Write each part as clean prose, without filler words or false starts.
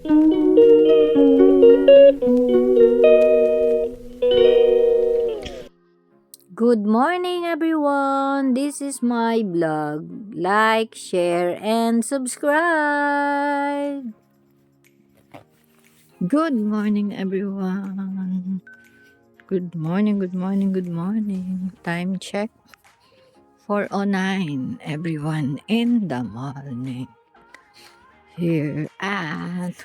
Good morning, everyone. This is my blog. Like, share, and subscribe. Good morning, everyone. Good morning, good morning, good morning. Time check 4:09, everyone, in the morning. Here at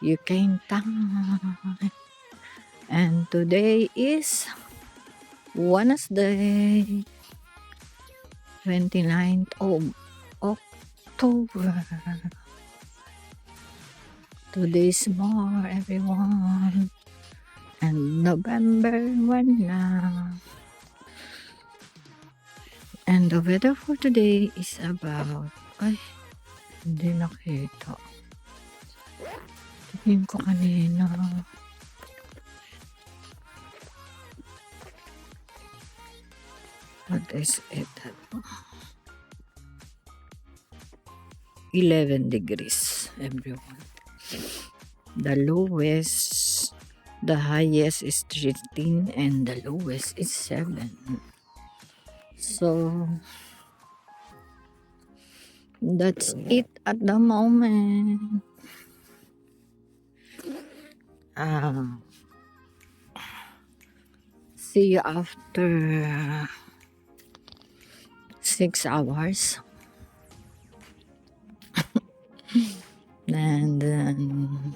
UK time. And today is Wednesday, 29th of October. 2 days more, everyone. And November 1 na. And the weather for today is about... Ay, hindi nakita. Tingin ko kanina. What is it? 11 degrees, everyone. The lowest, the highest is 13 and the lowest is 7. So, that's it at the moment. See you after 6 hours. And then,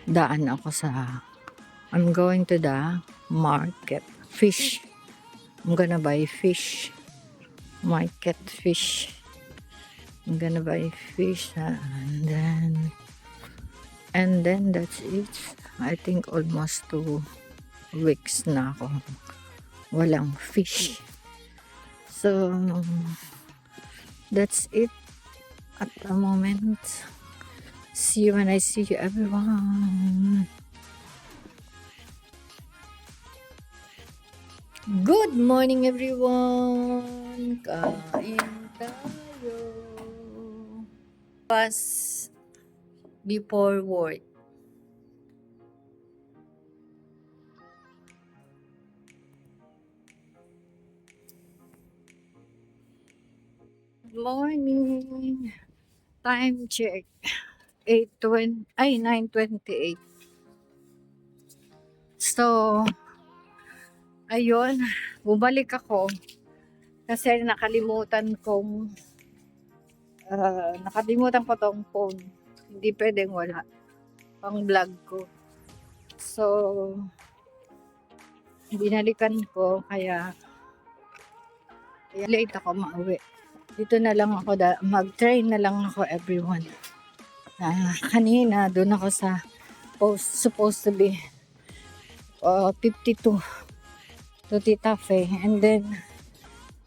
daan ako sa... I'm going to the market. Fish. I'm gonna buy fish. Market fish. I'm gonna buy fish and then that's it. I think almost 2 weeks na ako walang fish. So that's it at the moment. See you when I see you, everyone. Good morning, everyone. Kain tayo. Pass before work. Good morning. Time check. 9:28. So, ayun, bumalik ako kasi nakalimutan ko tong phone. Hindi pwedeng wala pang vlog ko. So, binalikan ko kaya late ako mauwi. Dito na lang ako, mag-train na lang ako, everyone. Kanina doon ako sa supposed to be 52 to Tita Fe, and then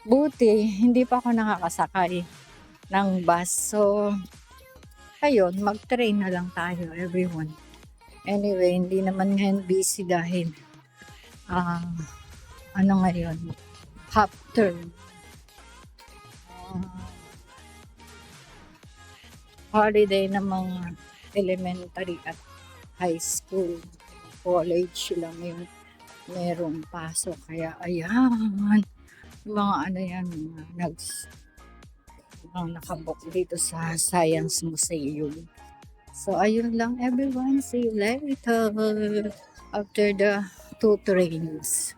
buti hindi pa ako nakakasakay ng bus. So ayun, mag-train na lang tayo, everyone. Anyway, hindi naman ngayon busy dahil ngayon, half term. Holiday ng mga elementary at high school. College lang yung merong pasok. Kaya ayan, mga nakabook dito sa Science Museum. So ayun lang, everyone. See you later after the 2 trains.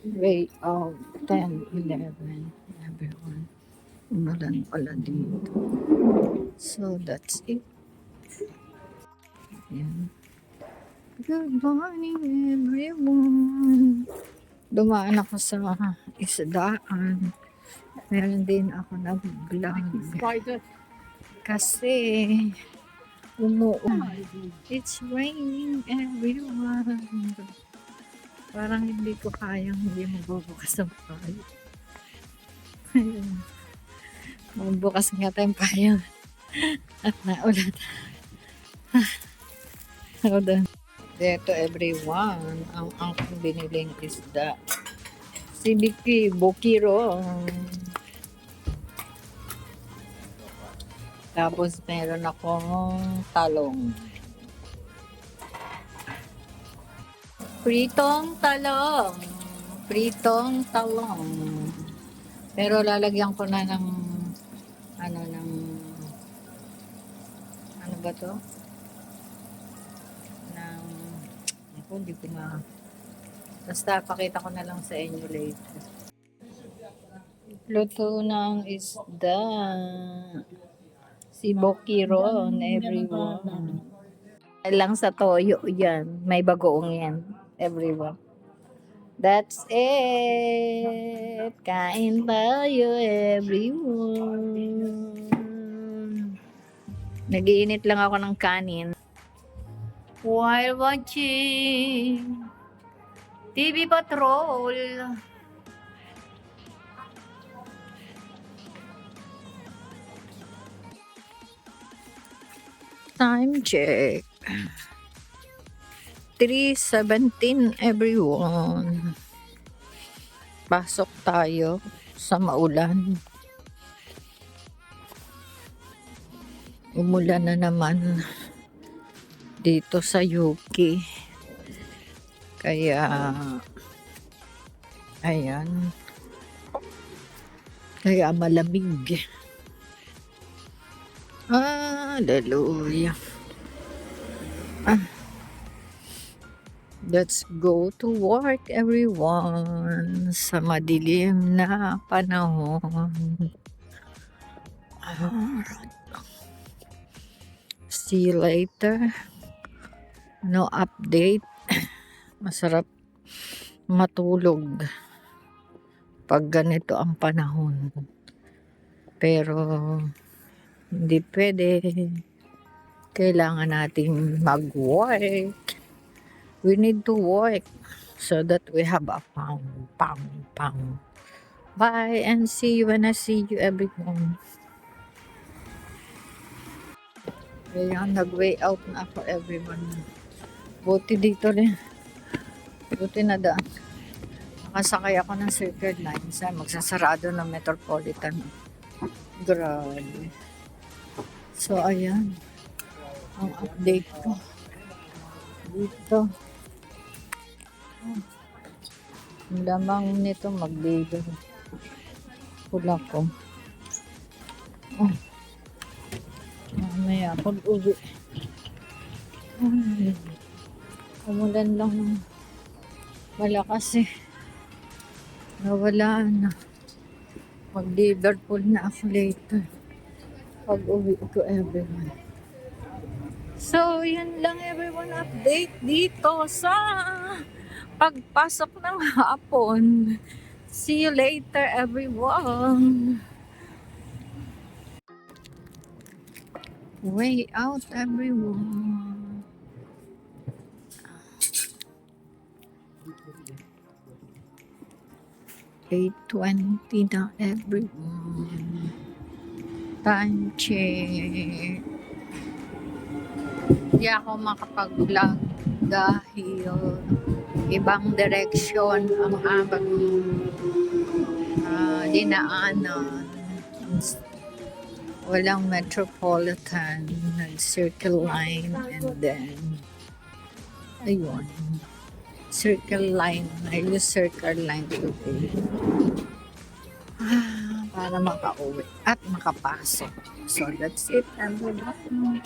Way of 10, 11, everyone. Umulan pala dito. So that's it. Ayan. Good morning, everyone. Dumaan ako sa isdaan. Meron din ako nag-vlog. Kasi umuulan. It's raining, everyone. Parang hindi ko kayang hindi mabubukas ang payo. Mabukas nga tayong payo. At naulat. Hold on. Dito, everyone, ang aking biniling isda. Si Vicky Bukiro. Tapos meron akong talong. Pritong talong. Pritong talong. Pero lalagyan ko na ng ano ba to? Hindi ko na. Basta pakita ko na lang sa inyo later. Luto ng isda. Si Bokiron, everyone. Lang sa toyo yan. May bagoong yan, everyone. That's it. Kain tayo, everyone. Nag-iinit lang ako ng kanin. While watching TV Patrol. Time check. 3:17 everyone. Pasok tayo sa maulan. Umulan na naman dito sa UK. Kaya ayan. Kaya malamig. Hallelujah. Let's go to work, everyone, sa madilim na panahon. See you later. No update. Masarap matulog pag ganito ang panahon. Pero hindi pwede. Kailangan nating mag-work. We need to work so that we have a pang. Bye and see you when I see you, everyone. Ayan, nag-way out na ako, everyone. Buti dito rin. Buti na daan. Nakasakay ako ng Circle Line. Magsasarado ng Metropolitan. Grabe. So, ayan. Ang update ko. Dito. Ang lamang nito mag-label. Pula ko. Mamaya pag-uwi. Umulan lang ng malakas eh. Nawala na. Mag-Liverpool na ako later. Pag-uwi ko, everyone. So, yan lang, everyone, update dito sa pagpasok ng hapon. See you later, everyone. Way out, everyone. (8:20) na, everyone. Time check. Hindi ako makapag-vlog dahil ibang direksyon ang aming dinaanan. Walang Metropolitan, Circle Line, and then ayun, Circle Line. I use Circle Line today para makauwi at makapasok. So that's it, everyone.